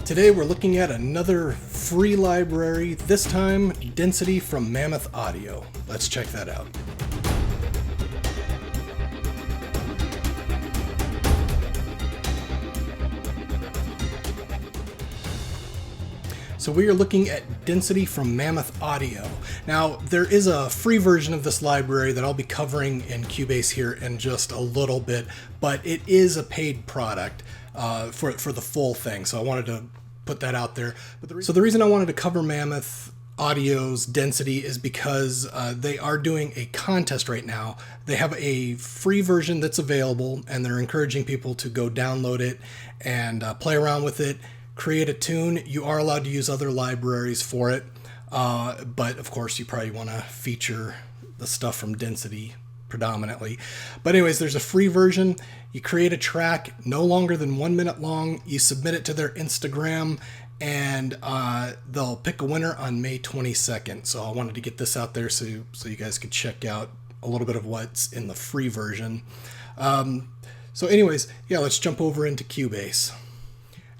Today we're looking at another free library, this time Density from Mammoth Audio. Let's check that out. So we are looking at Density from Mammoth Audio. Now, there is a free version of this library that I'll be covering in Cubase here in just a little bit, but it is a paid product for the full thing, so I wanted to put that out there. So the reason I wanted to cover Mammoth Audio's Density is because they are doing a contest right now. They have a free version that's available, and they're encouraging people to go download it and play around with it. Create a tune. You are allowed to use other libraries for it, but of course you probably want to feature the stuff from Density predominantly. But anyways, there's a free version. You create a track no longer than 1 minute long. You submit it to their Instagram, and they'll pick a winner on May 22nd. So I wanted to get this out there so you guys could check out a little bit of what's in the free version. So anyways, yeah, let's jump over into Cubase.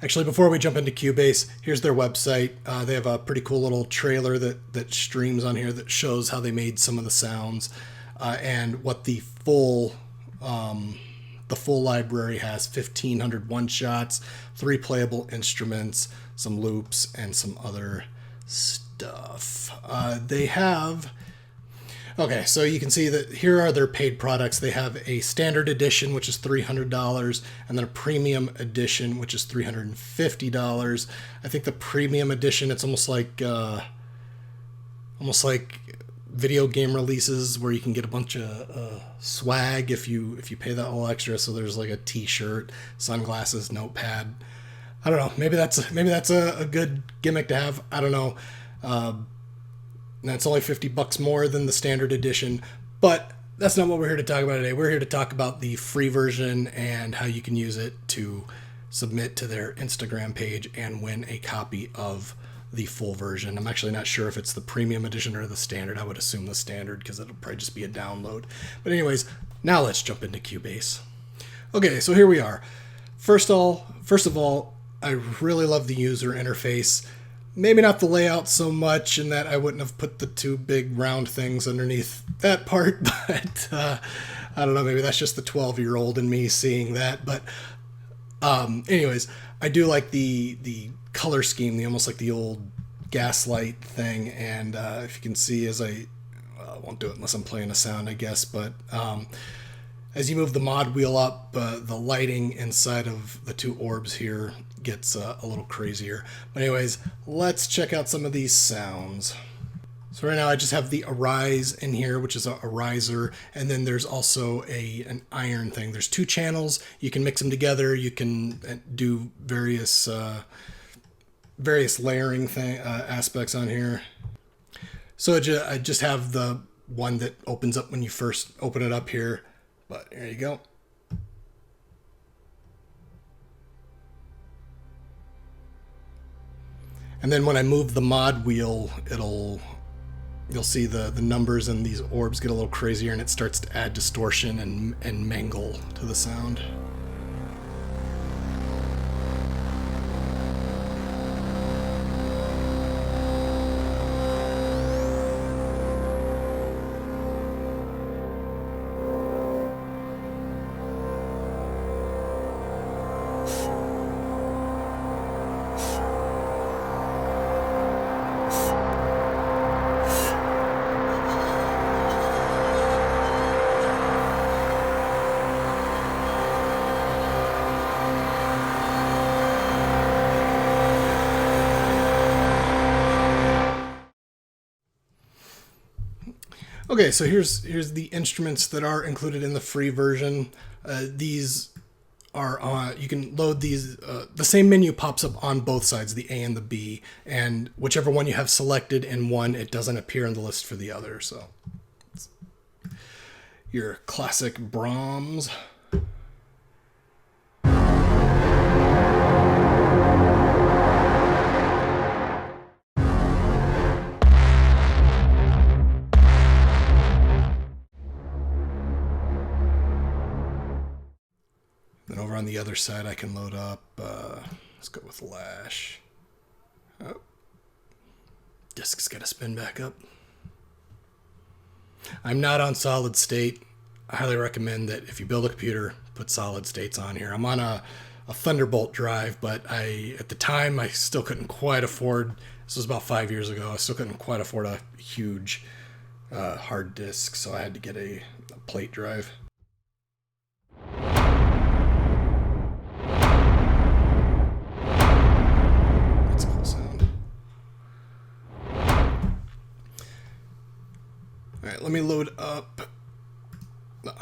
Actually, before we jump into Cubase, here's their website. They have a pretty cool little trailer that streams on here that shows how they made some of the sounds and what the full library has. 1,500 one-shots, 3 playable instruments, some loops, and some other stuff. They have... Okay, so you can see that here are their paid products. They have a standard edition, which is $300, and then a premium edition, which is $350. I think the premium edition, it's almost like video game releases where you can get a bunch of swag if you pay that little extra. So there's like a T-shirt, sunglasses, notepad. I don't know. Maybe that's a good gimmick to have. I don't know. That's only $50 more than the standard edition, but that's not what we're here to talk about today. We're here to talk about the free version and how you can use it to submit to their Instagram page and win a copy of the full version. I'm actually not sure if it's the premium edition or the standard. I would assume the standard because it'll probably just be a download. But anyways, now let's jump into Cubase. Okay, so here we are. First of all, I really love the user interface. Maybe not the layout so much, in that I wouldn't have put the 2 big round things underneath that part, but I don't know, maybe that's just the 12-year-old in me seeing that. But anyways, I do like the color scheme, almost like the old gaslight thing, and if you can see, as I won't do it unless I'm playing a sound, I guess, but as you move the mod wheel up, the lighting inside of the 2 orbs here gets a little crazier. But anyways, let's check out some of these sounds. So right now I just have the Arise in here, which is a riser, and then there's also an iron thing. There's 2 channels. You can mix them together. You can do various layering aspects on here. So I just have the one that opens up when you first open it up here. But here you go. And then when I move the mod wheel, you'll see the numbers and these orbs get a little crazier, and it starts to add distortion and mangle to the sound. Okay, so here's the instruments that are included in the free version. These are you can load these. The same menu pops up on both sides, the A and the B, and whichever one you have selected in one, it doesn't appear in the list for the other. So your classic Brahms. Then over on the other side, I can load up Let's go with Lash. Oh. Disk's got to spin back up. I'm not on solid state. I highly recommend that if you build a computer, put solid states on here. I'm on a Thunderbolt drive, but at the time I still couldn't quite afford, this was about 5 years ago, I still couldn't quite afford a huge hard disk, so I had to get a plate drive. That's a cool sound. Alright, let me load up the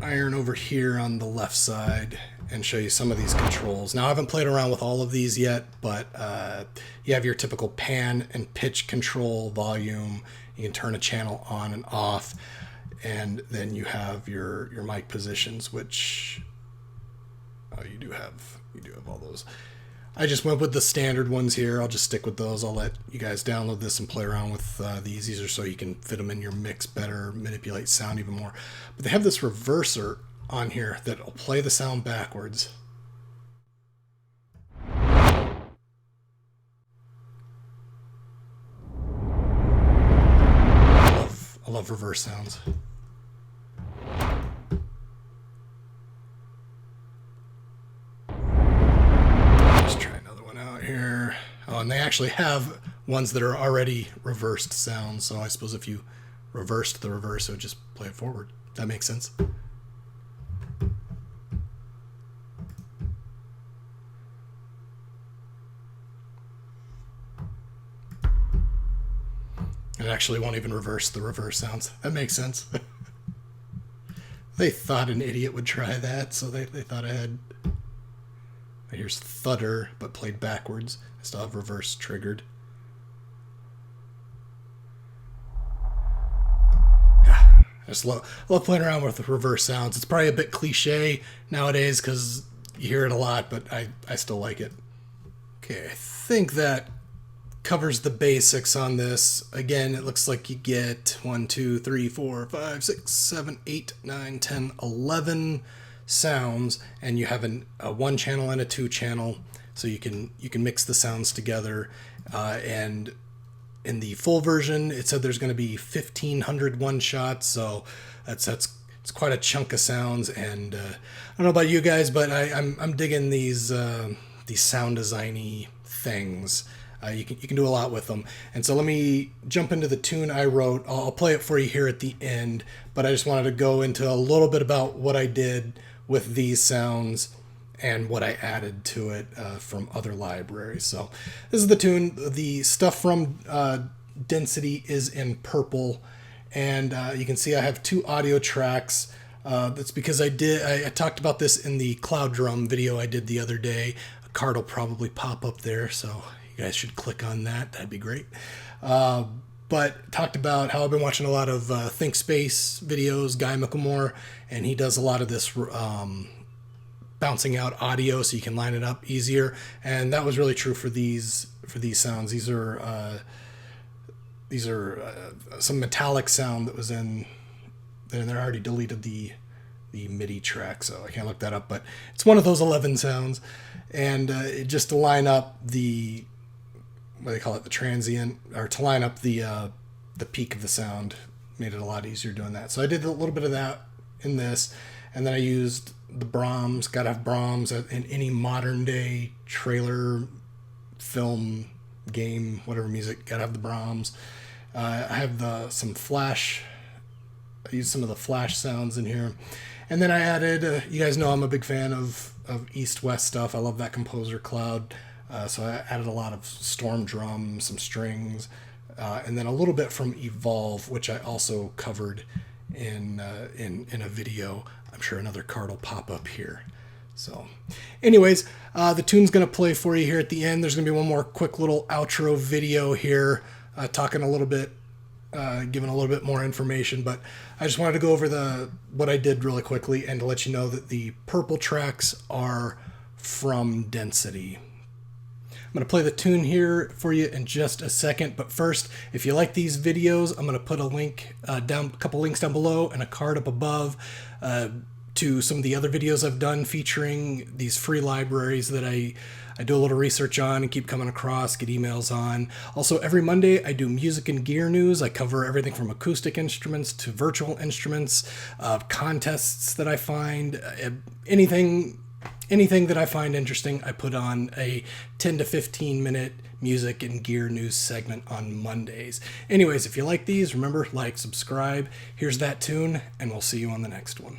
iron over here on the left side and show you some of these controls. Now, I haven't played around with all of these yet, but you have your typical pan and pitch control, volume. You can turn a channel on and off, and then you have your mic positions, which you do have all those. I just went with the standard ones here. I'll just stick with those. I'll let you guys download this and play around with these. These are so you can fit them in your mix better, manipulate sound even more. But they have this reverser on here that will play the sound backwards. I love reverse sounds. Here. Oh, and they actually have ones that are already reversed sounds, so I suppose if you reversed the reverse, it would just play it forward. That makes sense. It actually won't even reverse the reverse sounds. That makes sense. They thought an idiot would try that, so they thought ahead. Here's Thudder, but played backwards. I still have reverse triggered. Yeah, I just love playing around with the reverse sounds. It's probably a bit cliche nowadays because you hear it a lot, but I still like it. Okay, I think that covers the basics on this. Again, it looks like you get 1, 2, 3, 4, 5, 6, 7, 8, 9, 10, 11 sounds, and you have a 1 channel and a 2 channel, so you can mix the sounds together. And in the full version, it said there's going to be 1,500 one-shots, so it's quite a chunk of sounds. And I don't know about you guys, but I'm digging these sound designy things. You can do a lot with them. And so let me jump into the tune I wrote. I'll play it for you here at the end, but I just wanted to go into a little bit about what I did with these sounds and what I added to it from other libraries. So this is the tune. The stuff from Density is in purple, and you can see I have 2 audio tracks. That's because I talked about this in the Cloud Drum video I did the other day. A card will probably pop up there, so you guys should click on that. That'd be great. But talked about how I've been watching a lot of Think Space videos, Guy Micklemore, and he does a lot of this bouncing out audio so you can line it up easier. And that was really true for these sounds. These are some metallic sound that was in there. They already deleted the MIDI track, so I can't look that up. But it's one of those 11 sounds, and just to line up the, what they call it, the transient, or to line up the peak of the sound, made it a lot easier doing that. So I did a little bit of that in this, and then I used the Brahms. Gotta have Brahms in any modern day trailer, film, game, whatever music. Gotta have the Brahms. I have some Flash. I used some of the Flash sounds in here, and then I added. You guys know I'm a big fan of East-West stuff. I love that Composer Cloud. So I added a lot of storm drums, some strings, and then a little bit from Evolve, which I also covered in a video. I'm sure another card will pop up here. So anyways, the tune's going to play for you here at the end. There's going to be one more quick little outro video here, talking a little bit, giving a little bit more information, but I just wanted to go over what I did really quickly and to let you know that the purple tracks are from Density. I'm going to play the tune here for you in just a second, but first, if you like these videos, I'm going to put a link a couple links down below and a card up above. to some of the other videos I've done featuring these free libraries that I do a little research on and keep coming across, get emails on. Also, every Monday I do music and gear news. I cover everything from acoustic instruments to virtual instruments, contests that I find, anything that I find interesting. I put on a 10 to 15 minute music and gear news segment on Mondays. Anyways, if you like these, remember, like, subscribe. Here's that tune, and we'll see you on the next one.